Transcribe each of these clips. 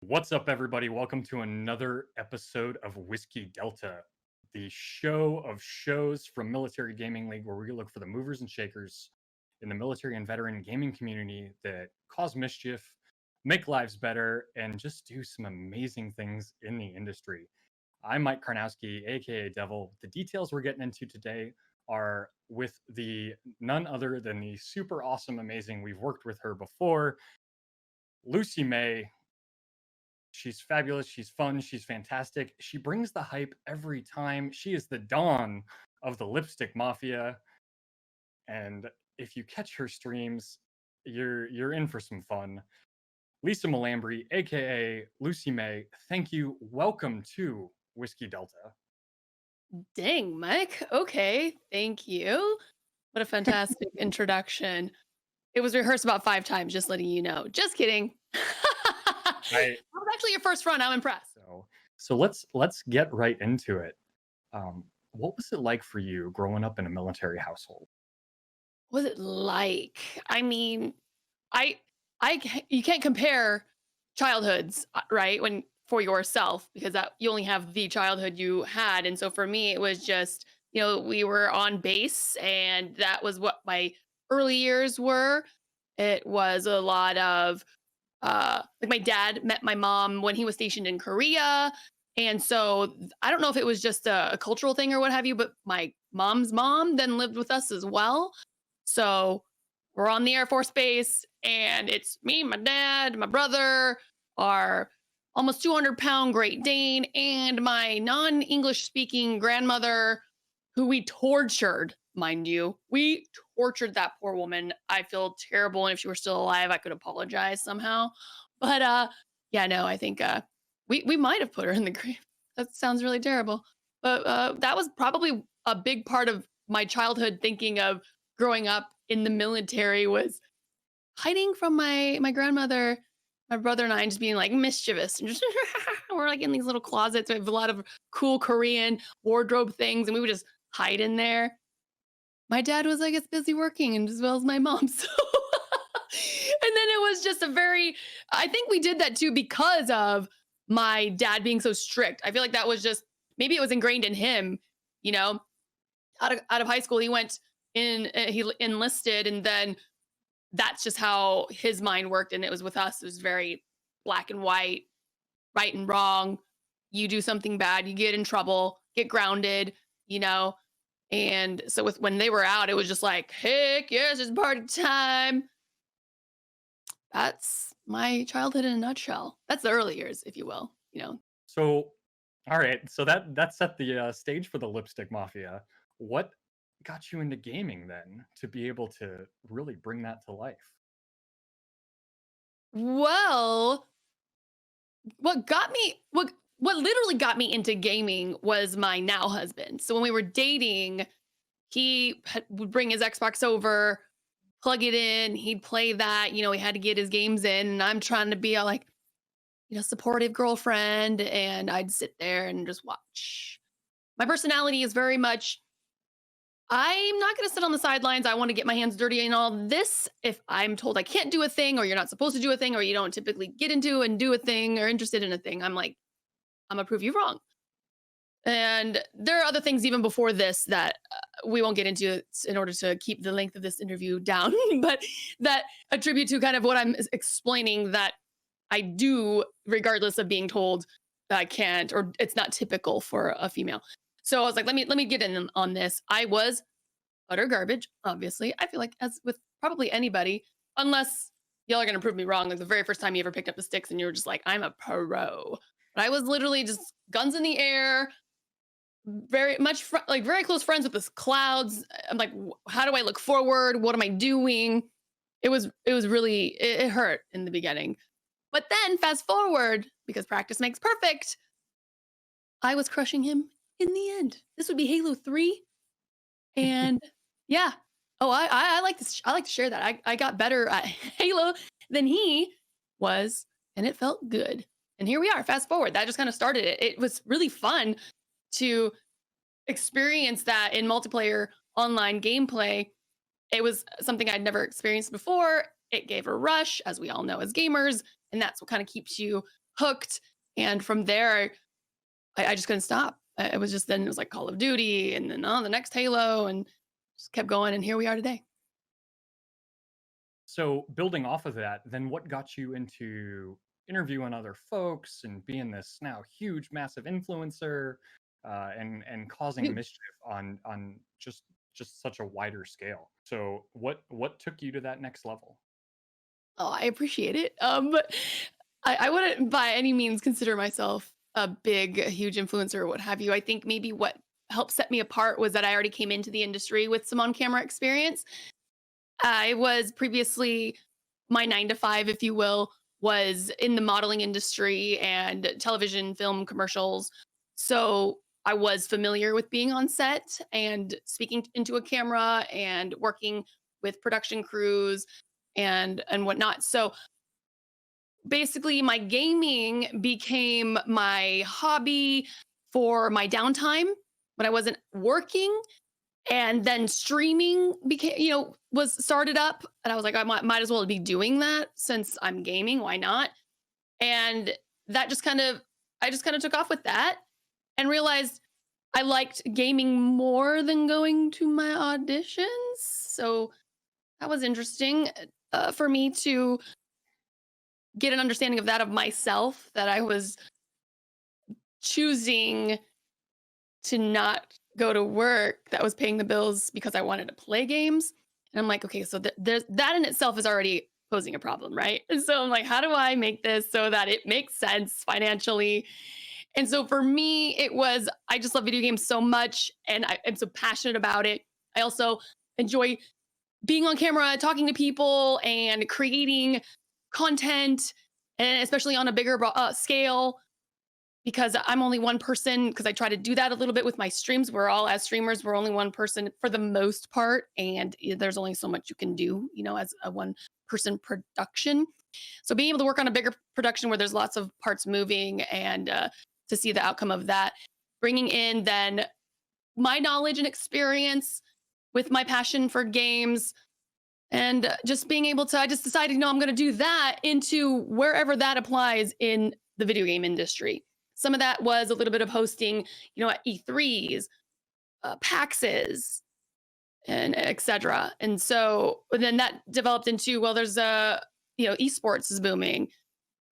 What's up, everybody? Welcome to another episode of Whiskey Delta, the show of shows from Military Gaming League, where we look for the movers and shakers in the military and veteran gaming community that cause mischief, make lives better, and just do some amazing things in the industry. I'm Mike Karnowski, aka Devil. The details we're getting into today are with the none other than the super awesome, amazing. We've worked with her before, Lucymae. She's fabulous. She's fun. She's fantastic. She brings the hype every time. She is the dawn of the lipstick mafia. And if you catch her streams, you're in for some fun. Lisa Milambri, aka Lucymae, thank you. Welcome to Whiskey Delta. Dang, Mike. Okay, thank you. What a fantastic introduction. It was rehearsed about 5 times, just letting you know. Just kidding. I That was actually your first run. I'm impressed. so let's get right into it. What was it like for you growing up in a military household? What was it like? I mean, I you can't compare childhoods, right? When for yourself because that you only have the childhood you had. And so for me it was just, we were on base and that was what my early years were. It was a lot of like my dad met my mom when he was stationed in Korea. And so I don't know if it was just a cultural thing or what have you, but my mom's mom then lived with us as well. So we're on the Air Force Base and it's me, my dad, my brother, our almost 200-pound Great Dane, and my non English speaking grandmother, who we tortured, mind you. We tortured that poor woman. I feel terrible. And if she were still alive, I could apologize somehow. But yeah, no, I think we might have put her in the grave. That sounds really terrible. But that was probably a big part of my childhood thinking of growing up in the military was hiding from my grandmother, my brother and I, and just being like mischievous and just we're like in these little closets. We have a lot of cool Korean wardrobe things, and we would just hide in there. My dad was, I guess, busy working, and as well as my mom. So, and then it was just a very. I think we did that too because of my dad being so strict. I feel like that was just maybe it was ingrained in him. You know, out of high school, he went in. He enlisted, and then that's just how his mind worked. And it was with us. It was very black and white, right and wrong. You do something bad, you get in trouble, get grounded, you know. And so with when they were out, it was just like, heck yes, it's party time. That's my childhood in a nutshell. That's the early years, if you will, you know. So, all right. So that set the stage for the lipstick mafia. What got you into gaming then to be able to really bring that to life? Well, what literally got me into gaming was my now husband. So when we were dating, would bring his Xbox over, plug it in, he'd play that, he had to get his games in, and I'm trying to be a like, supportive girlfriend, and I'd sit there and just watch. My personality is very much I'm not going to sit on the sidelines. I want to get my hands dirty and all this. If I'm told I can't do a thing, or you're not supposed to do a thing, or you don't typically get into and do a thing or interested in a thing, I'm like, I'm going to prove you wrong. And there are other things even before this that we won't get into in order to keep the length of this interview down, but that attribute to kind of what I'm explaining that I do, regardless of being told that I can't or it's not typical for a female. So I was like, let me get in on this. I was utter garbage, obviously. I feel like as with probably anybody, unless y'all are gonna prove me wrong, like the very first time you ever picked up the sticks and you were just like, I'm a pro. But I was literally just guns in the air, very much like very close friends with this clouds. I'm like, how do I look forward? What am I doing? It was really it hurt in the beginning. But then fast forward, because practice makes perfect, I was crushing him in the end. This would be Halo 3. And yeah. Oh, I like this. I like to share that. I got better at Halo than he was, and it felt good. And here we are. Fast forward. That just kind of started it. It was really fun to experience that in multiplayer online gameplay. It was something I'd never experienced before. It gave a rush, as we all know as gamers, and that's what kind of keeps you hooked. And from there, I just couldn't stop. It was just then it was like Call of Duty and then the next Halo and just kept going. And here we are today. So building off of that, then what got you into interviewing other folks and being this now huge, massive influencer, and causing mischief on just such a wider scale? So what took you to that next level? Oh, I appreciate it. But I wouldn't by any means consider myself a huge influencer or what have you. I think maybe what helped set me apart was that I already came into the industry with some on camera experience. I was previously my 9 to 5, if you will, was in the modeling industry and television, film, commercials. So I was familiar with being on set and speaking into a camera and working with production crews and whatnot. So basically my gaming became my hobby for my downtime when I wasn't working, and then streaming became, was started up, and I was like, I might as well be doing that since I'm gaming. Why not? And that just kind of, I just kind of took off with that and realized I liked gaming more than going to my auditions. So that was interesting for me to get an understanding of that of myself, that I was choosing to not go to work that was paying the bills because I wanted to play games. And I'm like, okay, so there's that in itself is already posing a problem, right? And so I'm like, how do I make this so that it makes sense financially? And so for me, it was, I just love video games so much and I'm so passionate about it. I also enjoy being on camera, talking to people and creating content, and especially on a bigger scale, because I'm only one person, because I try to do that a little bit with my streams. We're all, as streamers, we're only one person for the most part, and there's only so much you can do, as a one person production. So being able to work on a bigger production where there's lots of parts moving and to see the outcome of that, bringing in then my knowledge and experience with my passion for games, and just being able to, I just decided, no, I'm going to do that into wherever that applies in the video game industry. Some of that was a little bit of hosting, at E3s, PAXs, and etc. And so then that developed into, well, there's esports is booming,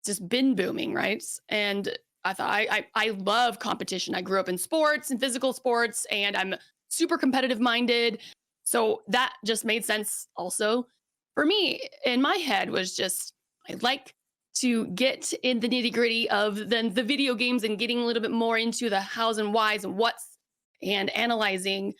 just been booming, right? And I thought I love competition. I grew up in sports and physical sports, and I'm super competitive minded. So that just made sense also for me. In my head was just, I like to get in the nitty gritty of then the video games and getting a little bit more into the hows and whys and what's, and analyzing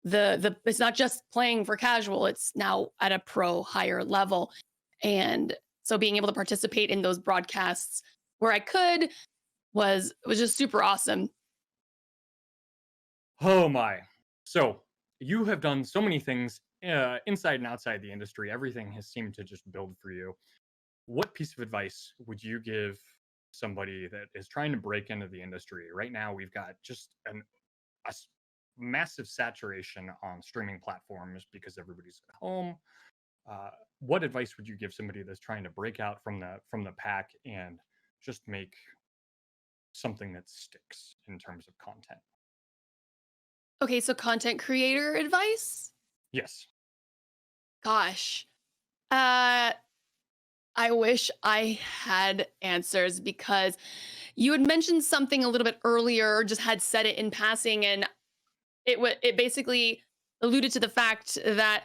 the it's not just playing for casual, it's now at a pro higher level. And so being able to participate in those broadcasts where I could was just super awesome. Oh my. So you have done so many things inside and outside the industry. Everything has seemed to just build for you. What piece of advice would you give somebody that is trying to break into the industry? Right now, we've got just massive saturation on streaming platforms because everybody's at home. Uh, what advice would you give somebody that's trying to break out from the pack and just make something that sticks in terms of content? Okay, so content creator advice? Yes. Gosh. Uh I wish I had answers, because you had mentioned something a little bit earlier, or just had said it in passing, and it basically alluded to the fact that,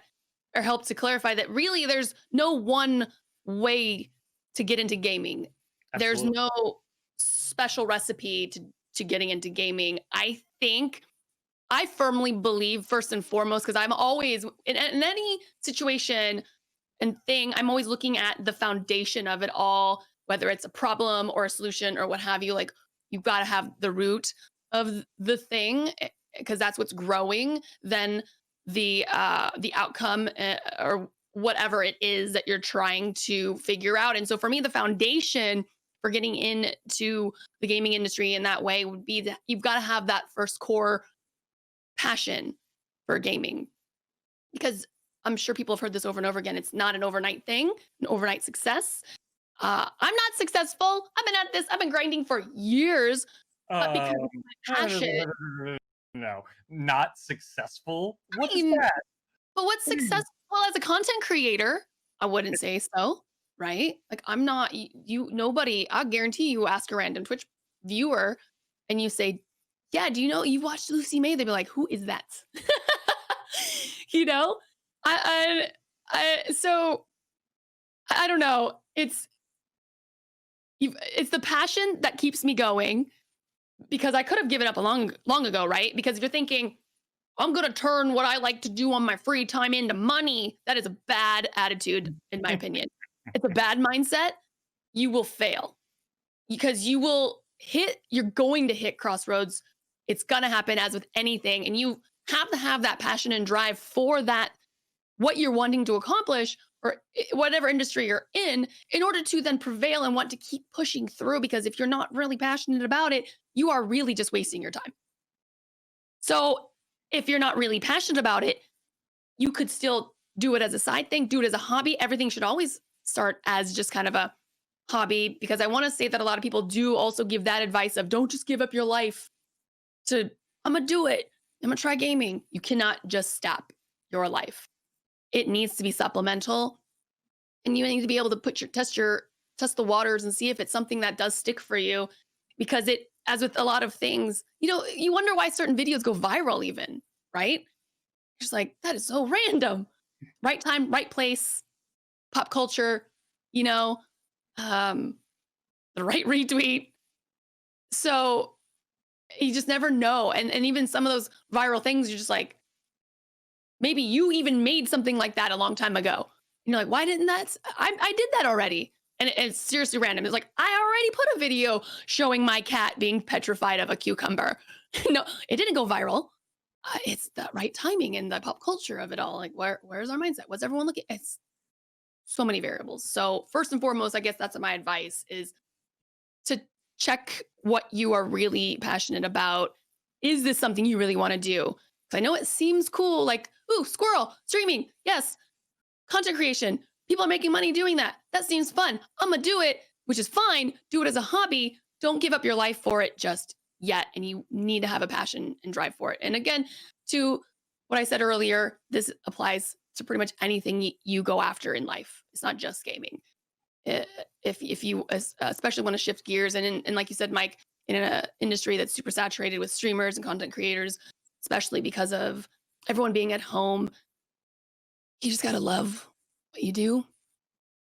or helped to clarify that, really there's no one way to get into gaming. There's Absolutely. no special recipe to getting into gaming. I firmly believe, first and foremost, because I'm always in any situation and thing, I'm always looking at the foundation of it all, whether it's a problem or a solution or what have you. Like, you've got to have the root of the thing, because that's what's growing. Then the outcome, or whatever it is that you're trying to figure out. And so for me, the foundation for getting into the gaming industry in that way would be that you've got to have that first core passion for gaming, because I'm sure people have heard this over and over again. It's not an overnight thing, an overnight success. I'm not successful. I've been at this, I've been grinding for years, but because Um, of my passion, no, not successful. What I is mean, that? but what's What do you mean? successful as a content creator? I wouldn't say so, right? Like I'm not nobody, I guarantee you ask a random Twitch viewer and you say, "Yeah, do you know you've watched Lucymae?" They'd be like, "Who is that?" you know? So I don't know. It's the passion that keeps me going because I could have given up a long ago, right? Because if you're thinking, I'm going to turn what I like to do on my free time into money, that is a bad attitude, in my opinion. It's a bad mindset. You will fail because you're going to hit crossroads. It's going to happen as with anything. And you have to have that passion and drive for that, what you're wanting to accomplish or whatever industry you're in order to then prevail and want to keep pushing through. Because if you're not really passionate about it, you are really just wasting your time. So if you're not really passionate about it, you could still do it as a side thing, do it as a hobby. Everything should always start as just kind of a hobby because I want to say that a lot of people do also give that advice of don't just give up your life to, I'm going to do it. I'm going to try gaming. You cannot just stop your life. It needs to be supplemental and you need to be able to test the waters and see if it's something that does stick for you because it, as with a lot of things, you wonder why certain videos go viral even, right? Just like, that is so random. Right time, right place, pop culture, you know, um, the right retweet. So you just never know. And even some of those viral things, you're just like, maybe you even made something like that a long time ago. And you're like, why didn't I did that already. And it's seriously random. It's like, I already put a video showing my cat being petrified of a cucumber. No, it didn't go viral. It's the right timing and the pop culture of it all. Like, where's our mindset? What's everyone looking? It's so many variables. So first and foremost, I guess that's my advice is to check what you are really passionate about. Is this something you really want to do? 'Cause I know it seems cool, like, ooh, squirrel, streaming, yes, content creation. People are making money doing that. That seems fun. I'm gonna do it, which is fine. Do it as a hobby. Don't give up your life for it just yet. And you need to have a passion and drive for it. And again, to what I said earlier, this applies to pretty much anything you go after in life. It's not just gaming. Uh, if you especially want to shift gears and like you said, Mike, in an industry that's super saturated with streamers and content creators, especially because of everyone being at home, you just gotta love what you do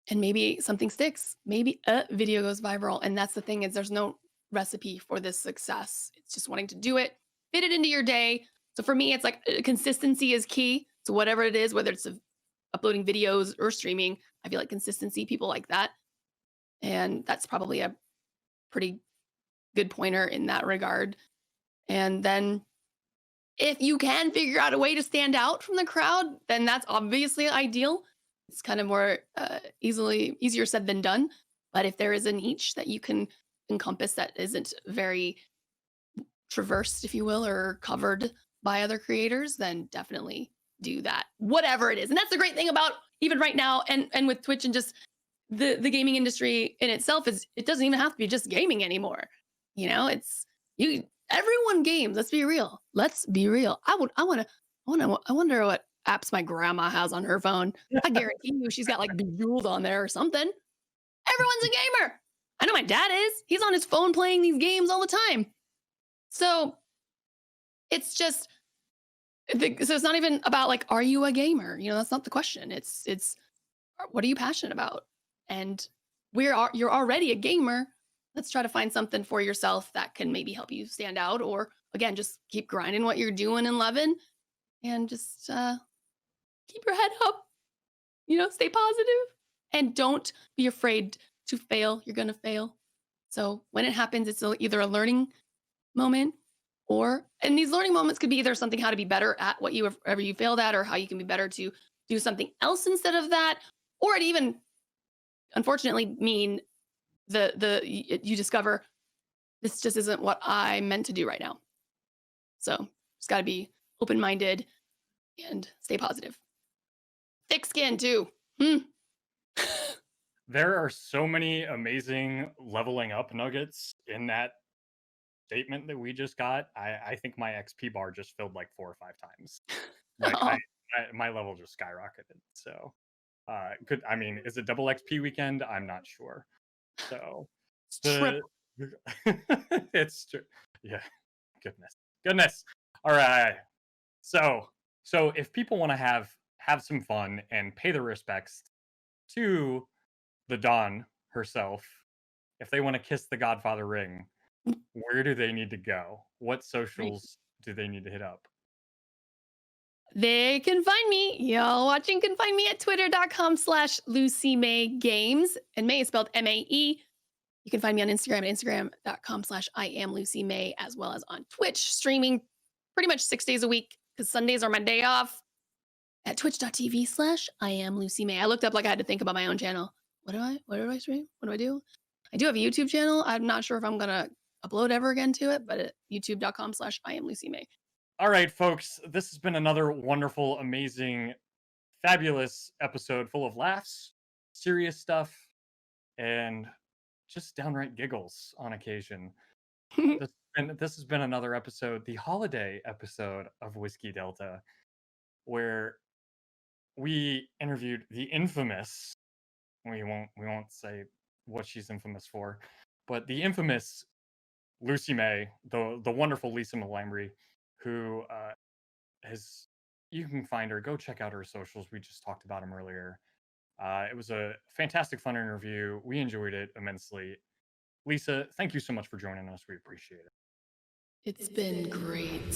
and maybe something sticks. Maybe a video goes viral. And that's the thing is there's no recipe for this success. It's just wanting to do it, fit it into your day. So for me, it's like consistency is key. So whatever it is, whether it's uploading videos or streaming, I feel like consistency, people like that. And that's probably a pretty good pointer in that regard. And then if you can figure out a way to stand out from the crowd, then that's obviously ideal. It's kind of more easier said than done. But if there is a niche that you can encompass that isn't very traversed, if you will, or covered by other creators, then definitely do that. Whatever it is. And that's the great thing about even right now and with Twitch and just the gaming industry in itself is it doesn't even have to be just gaming anymore. It's you everyone games. Let's be real. Let's be real. I wonder what apps my grandma has on her phone. I guarantee you she's got like Bejeweled on there or something. Everyone's a gamer. I know my dad is. He's on his phone playing these games all the time. So it's just so it's not even about like, are you a gamer? That's not the question. It's what are you passionate about? And you're already a gamer. Let's try to find something for yourself that can maybe help you stand out, or again, just keep grinding what you're doing and loving, and just keep your head up. Stay positive, and don't be afraid to fail. You're gonna fail. So when it happens, it's either a learning moment, and these learning moments could be either something how to be better at what you ever you failed at, or how you can be better to do something else instead of that, or it even unfortunately mean you discover this just isn't what I meant to do right now. So just got to be open minded and stay positive. Thick skin too. Hmm. there are so many amazing leveling up nuggets in that statement that we just got. I think my XP bar just filled like 4 or 5 times. Like my level just skyrocketed. So good. I mean, is it double XP weekend? I'm not sure. So It's the triple. it's true. Yeah. Goodness. All right. So if people want to have some fun and pay their respects to the Dawn herself, if they want to kiss the Godfather ring, where do they need to go? What Right. socials do they need to hit up? They can find me. Y'all watching can find me at twitter.com/Lucymae Games. And May is spelled M-A-E. You can find me on Instagram at instagram.com/I am Lucy May, as well as on Twitch, streaming pretty much 6 days a week because Sundays are my day off at twitch.tv/I am Lucy May. I looked up like I had to think about my own channel. What do I stream? What do I do? I do have a YouTube channel. I'm not sure if I'm going to upload ever again to it, but at youtube.com/I am Lucy May. All right, folks, this has been another wonderful, amazing, fabulous episode full of laughs, serious stuff, and just downright giggles on occasion. This has been another episode, the holiday episode of Whiskey Delta, where we interviewed the infamous, we won't say what she's infamous for, but the infamous Lucymae, the wonderful Lisa Milambri, who has, you can find her, go check out her socials. We just talked about them earlier. It was a fantastic, fun interview. We enjoyed it immensely. Lisa, thank you so much for joining us. We appreciate it. It's been great.